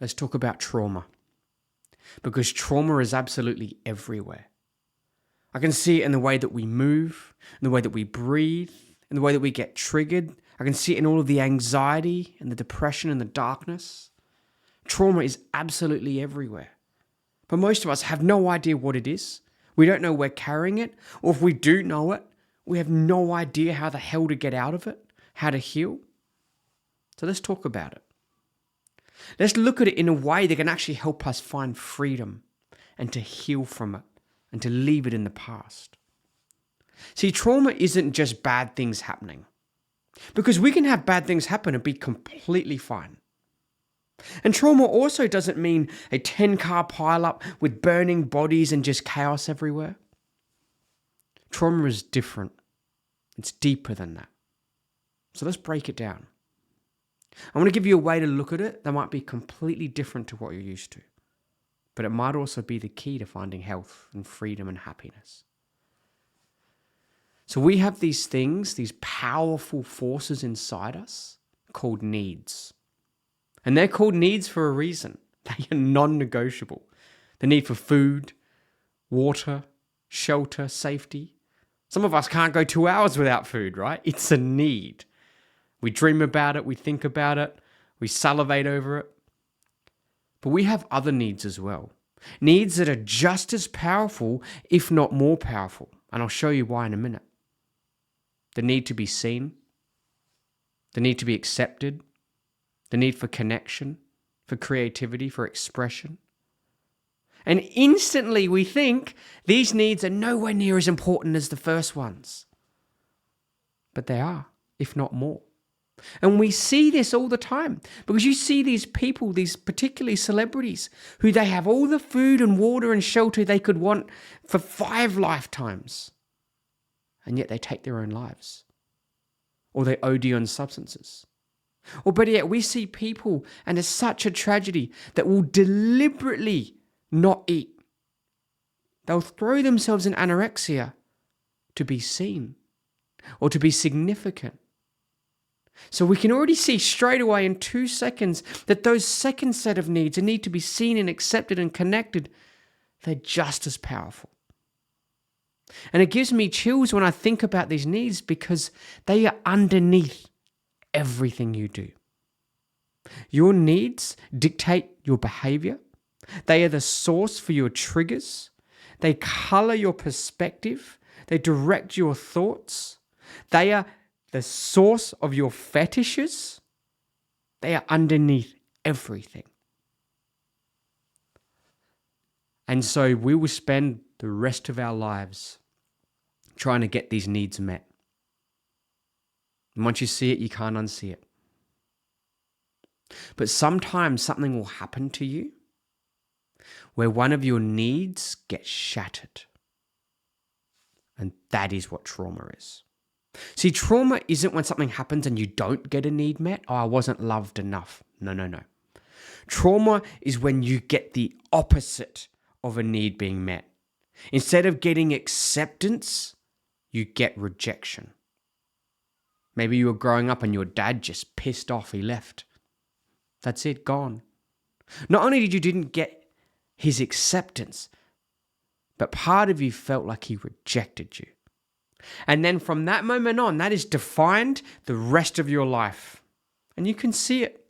Let's talk about trauma. Because trauma is absolutely everywhere. I can see it in the way that we move, in the way that we breathe, in the way that we get triggered. I can see it in all of the anxiety and the depression and the darkness. Trauma is absolutely everywhere. But most of us have no idea what it is. We don't know we're carrying it. Or if we do know it, we have no idea how the hell to get out of it, how to heal. So let's talk about it. Let's look at it in a way that can actually help us find freedom and to heal from it and to leave it in the past. See, trauma isn't just bad things happening, because we can have bad things happen and be completely fine. And trauma also doesn't mean a 10-car pileup with burning bodies and just chaos everywhere. Trauma is different. It's deeper than that. So let's break it down. I want to give you a way to look at it that might be completely different to what you're used to. But it might also be the key to finding health and freedom and happiness. So we have these things, these powerful forces inside us called needs. And they're called needs for a reason. They are non-negotiable. The need for food, water, shelter, safety. Some of us can't go 2 hours without food, right? It's a need. We dream about it, we think about it, we salivate over it. But we have other needs as well. Needs that are just as powerful, if not more powerful. And I'll show you why in a minute. The need to be seen, the need to be accepted, the need for connection, for creativity, for expression. And instantly we think these needs are nowhere near as important as the first ones. But they are, if not more. And we see this all the time because you see these people, these particularly celebrities, who they have all the food and water and shelter they could want for 5 lifetimes. And yet they take their own lives. Or they OD on substances. Or better yet, we see people, and it's such a tragedy, that will deliberately not eat. They'll throw themselves in anorexia to be seen or to be significant. So we can already see straight away in 2 seconds that those second set of needs, a need to be seen and accepted and connected, they're just as powerful. And it gives me chills when I think about these needs because they are underneath everything you do. Your needs dictate your behavior. They are the source for your triggers. They color your perspective. They direct your thoughts. They are the source of your fetishes. They are underneath everything. And so we will spend the rest of our lives trying to get these needs met. And once you see it, you can't unsee it. But sometimes something will happen to you where one of your needs gets shattered. And that is what trauma is. See, trauma isn't when something happens and you don't get a need met. Oh, I wasn't loved enough. No. Trauma is when you get the opposite of a need being met. Instead of getting acceptance, you get rejection. Maybe you were growing up and your dad just pissed off, he left. That's it, gone. Not only did you didn't get his acceptance, but part of you felt like he rejected you. And then from that moment on, that has defined the rest of your life. And you can see it.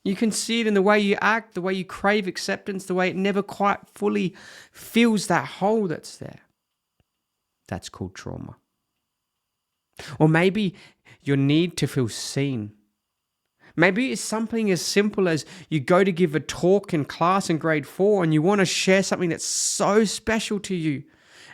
You can see it in the way you act, the way you crave acceptance, the way it never quite fully fills that hole that's there. That's called trauma. Or maybe your need to feel seen. Maybe it's something as simple as you go to give a talk in class in grade 4 and you want to share something that's so special to you.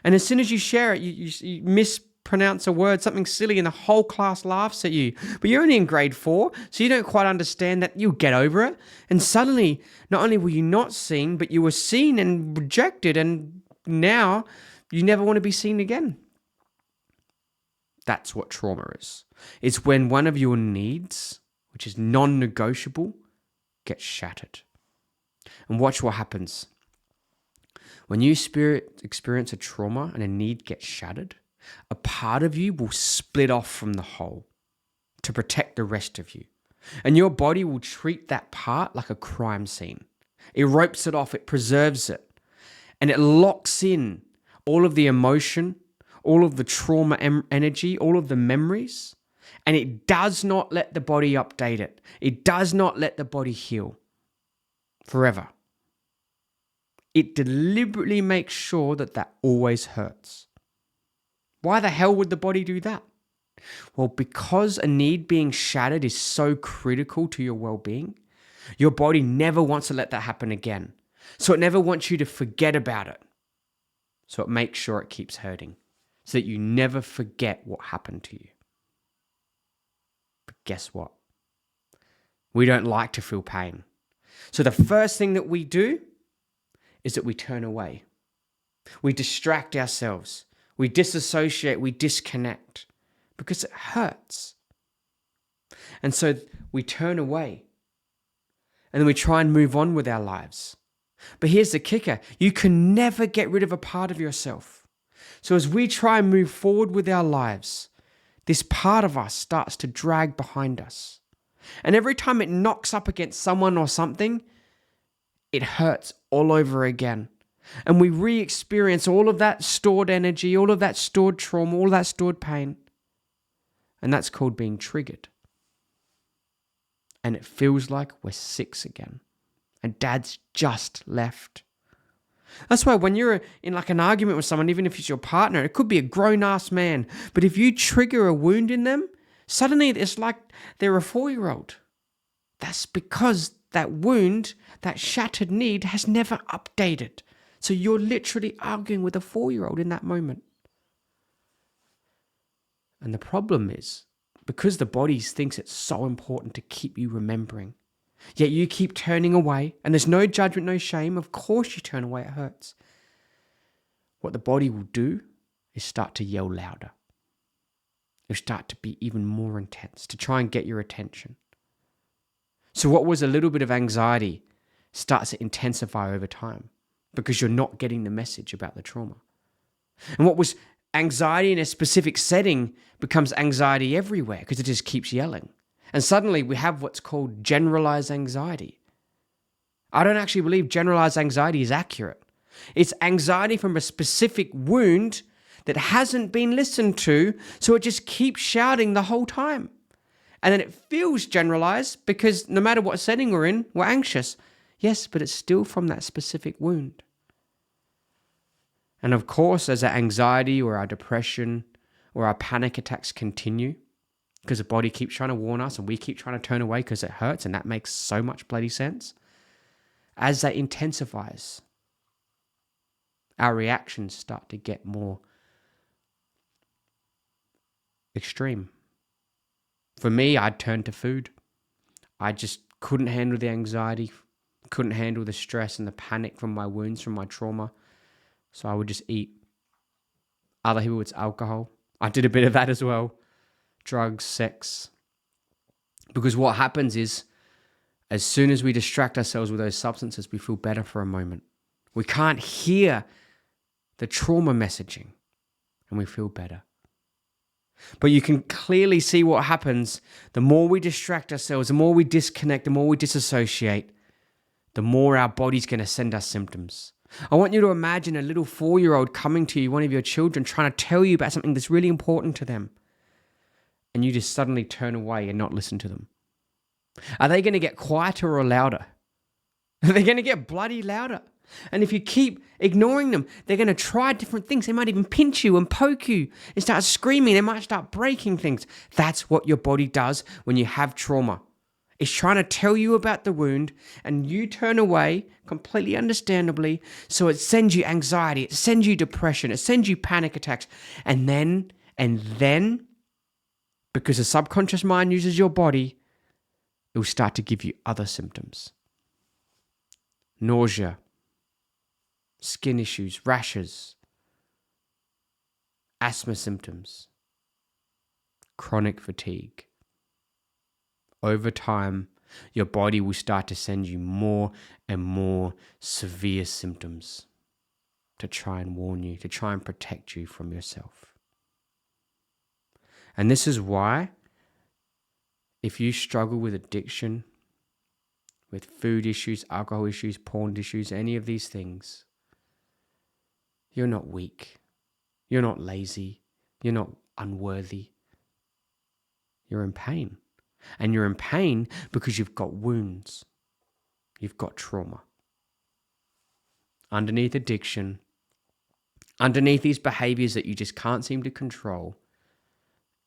And as soon as you share it, you mispronounce a word, something silly, and the whole class laughs at you. But you're only in grade 4, so you don't quite understand that. You'll get over it. And suddenly, not only were you not seen, but you were seen and rejected, and now you never want to be seen again. That's what trauma is. It's when one of your needs, which is non-negotiable, gets shattered. And watch what happens. When you experience a trauma and a need gets shattered, a part of you will split off from the whole to protect the rest of you. And your body will treat that part like a crime scene. It ropes it off, it preserves it, and it locks in all of the emotion, all of the trauma energy, all of the memories, and it does not let the body update it. It does not let the body heal forever. It deliberately makes sure that that always hurts. Why the hell would the body do that? Well, because a need being shattered is so critical to your well-being, your body never wants to let that happen again. So it never wants you to forget about it. So it makes sure it keeps hurting so that you never forget what happened to you. But guess what? We don't like to feel pain. So the first thing that we do is that we turn away. We distract ourselves. We disassociate. We disconnect because it hurts. And so we turn away and then we try and move on with our lives. But here's the kicker. You can never get rid of a part of yourself. So as we try and move forward with our lives, this part of us starts to drag behind us. And every time it knocks up against someone or something, it hurts all over again. And we re-experience all of that stored energy, all of that stored trauma, all of that stored pain. And that's called being triggered. And it feels like we're 6 again. And dad's just left. That's why when you're in like an argument with someone, even if it's your partner, it could be a grown-ass man, but if you trigger a wound in them, suddenly it's like they're a 4-year-old. That's because that wound, that shattered need has never updated. So you're literally arguing with a 4-year-old in that moment. And the problem is, because the body thinks it's so important to keep you remembering, yet you keep turning away, and there's no judgment, no shame. Of course you turn away, it hurts. What the body will do is start to yell louder. It'll start to be even more intense to try and get your attention. So what was a little bit of anxiety starts to intensify over time because you're not getting the message about the trauma. And what was anxiety in a specific setting becomes anxiety everywhere because it just keeps yelling. And suddenly we have what's called generalized anxiety. I don't actually believe generalized anxiety is accurate. It's anxiety from a specific wound that hasn't been listened to, so it just keeps shouting the whole time. And then it feels generalized because no matter what setting we're in, we're anxious. Yes, but it's still from that specific wound. And of course, as our anxiety or our depression or our panic attacks continue, because the body keeps trying to warn us and we keep trying to turn away because it hurts, and that makes so much bloody sense. As that intensifies, our reactions start to get more extreme. For me, I'd turn to food. I just couldn't handle the anxiety, couldn't handle the stress and the panic from my wounds, from my trauma. So I would just eat. Other people, it's alcohol. I did a bit of that as well. Drugs, sex. Because what happens is, as soon as we distract ourselves with those substances, we feel better for a moment. We can't hear the trauma messaging and we feel better. But you can clearly see what happens. The more we distract ourselves, the more we disconnect, the more we disassociate, the more our body's going to send us symptoms. I want you to imagine a little 4-year-old coming to you, one of your children, trying to tell you about something that's really important to them. And you just suddenly turn away and not listen to them. Are they going to get quieter or louder? They're going to get bloody louder. And if you keep ignoring them, they're going to try different things. They might even pinch you and poke you and start screaming. They might start breaking things. That's what your body does when you have trauma. It's trying to tell you about the wound, and you turn away, completely understandably. So it sends you anxiety, it sends you depression, it sends you panic attacks. And then, because the subconscious mind uses your body, it will start to give you other symptoms. Nausea, skin issues, rashes, asthma symptoms, chronic fatigue. Over time, your body will start to send you more and more severe symptoms to try and warn you, to try and protect you from yourself. And this is why, if you struggle with addiction with food issues, alcohol issues, porn issues, any of these things, you're not weak. You're not lazy. You're not unworthy. You're in pain. And you're in pain because you've got wounds. You've got trauma. Underneath addiction, underneath these behaviors that you just can't seem to control,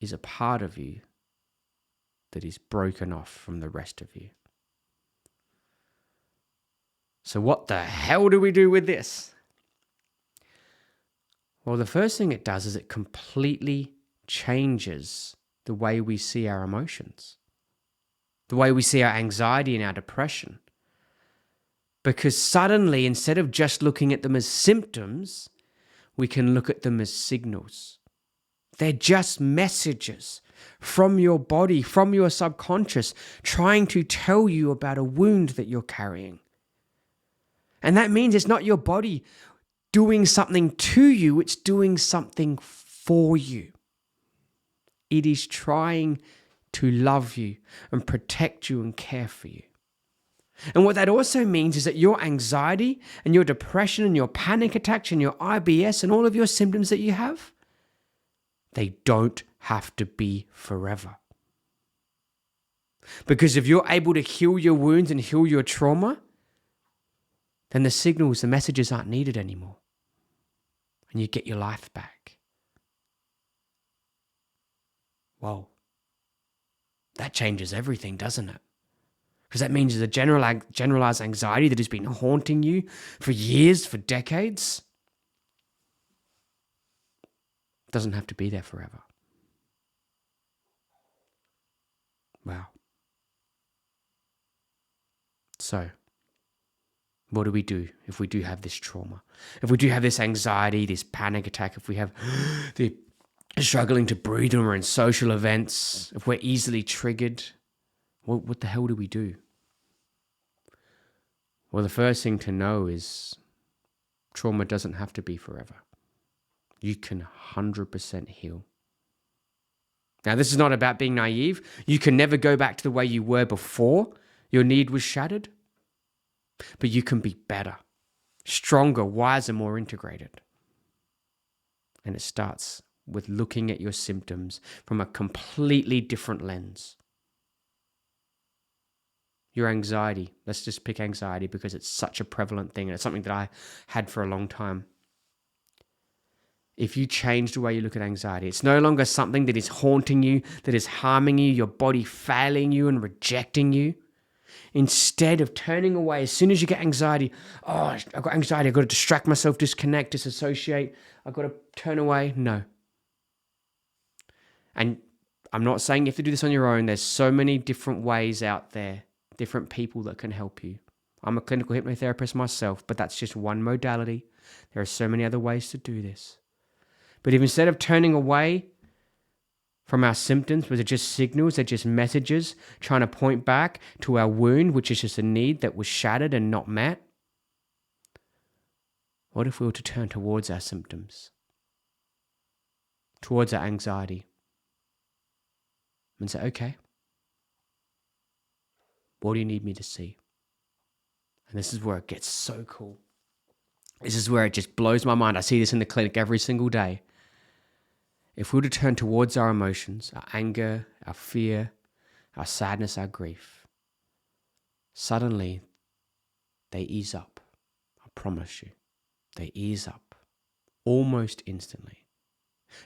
is a part of you that is broken off from the rest of you. So what the hell do we do with this? Well, the first thing it does is it completely changes the way we see our emotions, the way we see our anxiety and our depression. Because suddenly, instead of just looking at them as symptoms, we can look at them as signals. They're just messages from your body, from your subconscious, trying to tell you about a wound that you're carrying. And that means it's not your body doing something to you, it's doing something for you. It is trying to love you and protect you and care for you. And what that also means is that your anxiety and your depression and your panic attacks and your IBS and all of your symptoms that you have, they don't have to be forever. Because if you're able to heal your wounds and heal your trauma, then the signals, the messages aren't needed anymore. And you get your life back. Whoa. That changes everything, doesn't it? Because that means the generalized anxiety that has been haunting you for years, for decades, doesn't have to be there forever. Wow. So, what do we do if we do have this trauma? If we do have this anxiety, this panic attack, if we have the struggling to breathe when we're in social events, if we're easily triggered, what the hell do we do? Well, the first thing to know is trauma doesn't have to be forever. You can 100% heal. Now, this is not about being naive. You can never go back to the way you were before your need was shattered. But you can be better, stronger, wiser, more integrated. And it starts with looking at your symptoms from a completely different lens. Your anxiety, let's just pick anxiety because it's such a prevalent thing and it's something that I had for a long time. If you change the way you look at anxiety, it's no longer something that is haunting you, that is harming you, your body failing you and rejecting you. Instead of turning away, as soon as you get anxiety, oh, I've got anxiety, I've got to distract myself, disconnect, disassociate, I've got to turn away. No. And I'm not saying you have to do this on your own. There's so many different ways out there, different people that can help you. I'm a clinical hypnotherapist myself, but that's just one modality. There are so many other ways to do this. But if instead of turning away from our symptoms, which are just signals, they're just messages trying to point back to our wound, which is just a need that was shattered and not met, what if we were to turn towards our symptoms, towards our anxiety, and say, okay, what do you need me to see? And this is where it gets so cool. This is where it just blows my mind. I see this in the clinic every single day. If we were to turn towards our emotions, our anger, our fear, our sadness, our grief, suddenly they ease up. I promise you, they ease up almost instantly.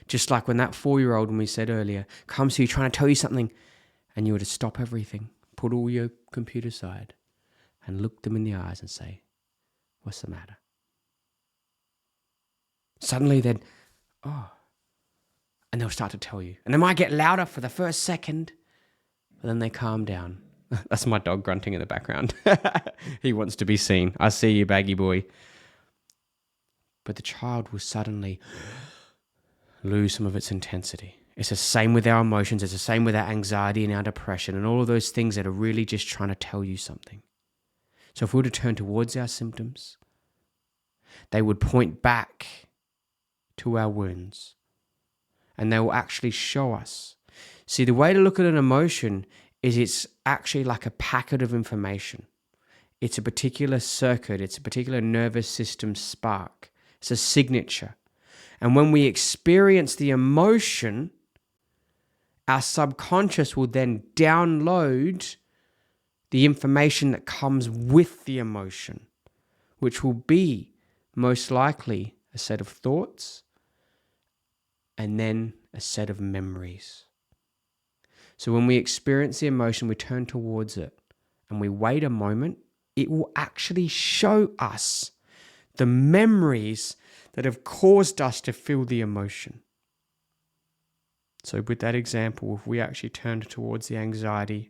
Just like when that 4-year-old, when we said earlier, comes to you trying to tell you something and you were to stop everything, put all your computer aside and look them in the eyes and say, what's the matter? Suddenly they'd, and they'll start to tell you. And they might get louder for the first second, but then they calm down. That's my dog grunting in the background. He wants to be seen. I see you, baggy boy. But the child will suddenly lose some of its intensity. It's the same with our emotions. It's the same with our anxiety and our depression and all of those things that are really just trying to tell you something. So if we were to turn towards our symptoms, they would point back to our wounds. And they will actually show us. See, the way to look at an emotion is it's actually like a packet of information. It's a particular circuit. It's a particular nervous system spark. It's a signature. And when we experience the emotion, our subconscious will then download the information that comes with the emotion, which will be most likely a set of thoughts and then a set of memories. So when we experience the emotion, we turn towards it and we wait a moment, it will actually show us the memories that have caused us to feel the emotion. So with that example, if we actually turned towards the anxiety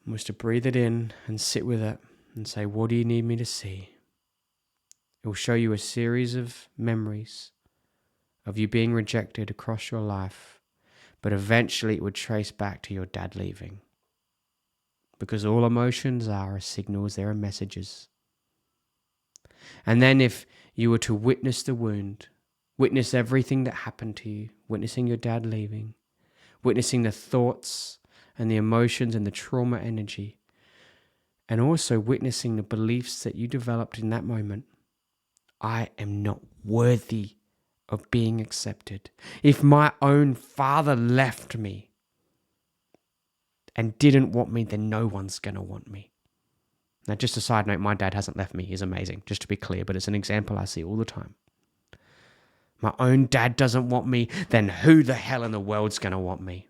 and was to breathe it in and sit with it and say, what do you need me to see? It will show you a series of memories of you being rejected across your life, but eventually it would trace back to your dad leaving. Because all emotions are signals, they are messages. And then if you were to witness the wound, witness everything that happened to you, witnessing your dad leaving, witnessing the thoughts and the emotions and the trauma energy, and also witnessing the beliefs that you developed in that moment. I am not worthy of being accepted. If my own father left me and didn't want me, then no one's going to want me. Now, just a side note, my dad hasn't left me. He's amazing, just to be clear, but it's an example I see all the time. My own dad doesn't want me, then who the hell in the world's going to want me?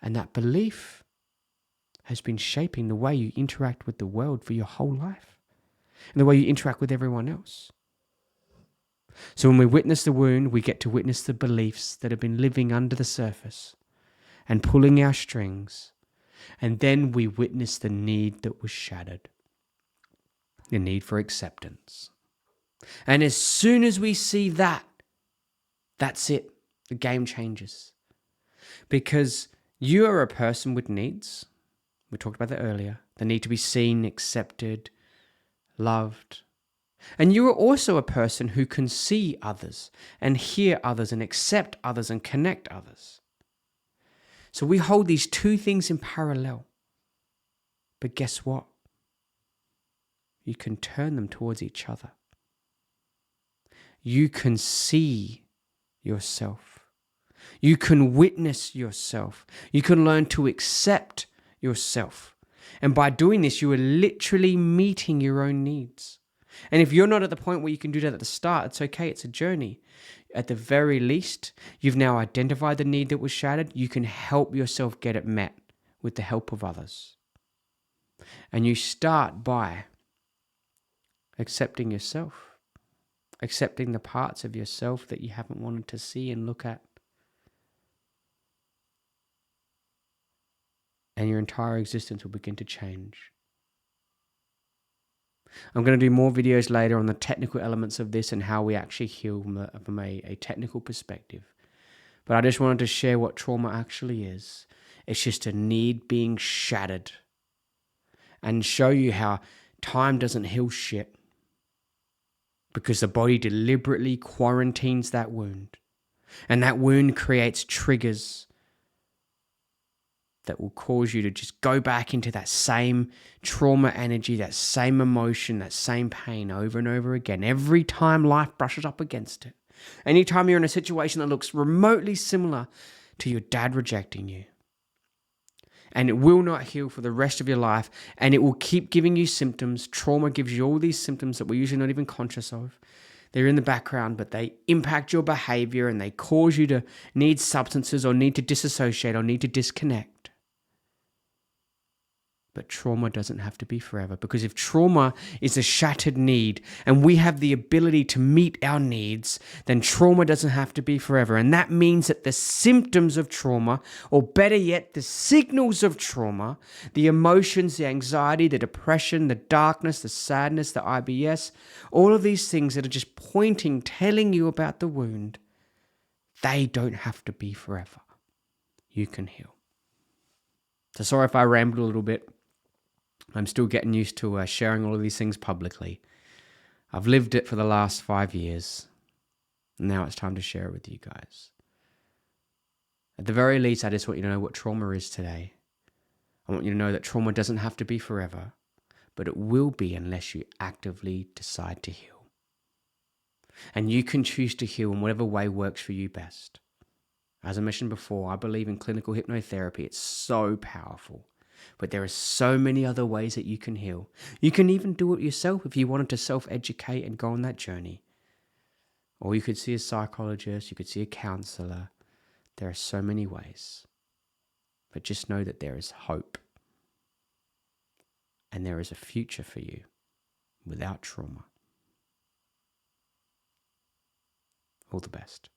And that belief has been shaping the way you interact with the world for your whole life and the way you interact with everyone else. So when we witness the wound, we get to witness the beliefs that have been living under the surface and pulling our strings. And then we witness the need that was shattered, the need for acceptance. And as soon as we see that, that's it. The game changes. Because you are a person with needs. We talked about that earlier. The need to be seen, accepted, loved. And you are also a person who can see others and hear others and accept others and connect others. So we hold these two things in parallel. But guess what? You can turn them towards each other. You can see yourself. You can witness yourself. You can learn to accept yourself. And by doing this, you are literally meeting your own needs. And if you're not at the point where you can do that at the start, it's okay. It's a journey. At the very least, you've now identified the need that was shattered. You can help yourself get it met with the help of others. And you start by accepting yourself, accepting the parts of yourself that you haven't wanted to see and look at. And your entire existence will begin to change. I'm going to do more videos later on the technical elements of this and how we actually heal from a technical perspective. But I just wanted to share what trauma actually is. It's just a need being shattered. And show you how time doesn't heal shit. Because the body deliberately quarantines that wound. And that wound creates triggers that will cause you to just go back into that same trauma energy, that same emotion, that same pain over and over again. Every time life brushes up against it. Anytime you're in a situation that looks remotely similar to your dad rejecting you. And it will not heal for the rest of your life. And it will keep giving you symptoms. Trauma gives you all these symptoms that we're usually not even conscious of. They're in the background, but they impact your behavior and they cause you to need substances or need to disassociate or need to disconnect. But trauma doesn't have to be forever, because if trauma is a shattered need and we have the ability to meet our needs, then trauma doesn't have to be forever. And that means that the symptoms of trauma, or better yet, the signals of trauma, the emotions, the anxiety, the depression, the darkness, the sadness, the IBS, all of these things that are just pointing, telling you about the wound, they don't have to be forever. You can heal. So sorry if I rambled a little bit. I'm still getting used to sharing all of these things publicly. I've lived it for the last 5 years. Now it's time to share it with you guys. At the very least, I just want you to know what trauma is today. I want you to know that trauma doesn't have to be forever. but it will be unless you actively decide to heal. And you can choose to heal in whatever way works for you best. As I mentioned before, I believe in clinical hypnotherapy. It's so powerful. But there are so many other ways that you can heal. You can even do it yourself if you wanted to self-educate and go on that journey. Or you could see a psychologist, you could see a counselor. There are so many ways. But just know that there is hope. And there is a future for you without trauma. All the best.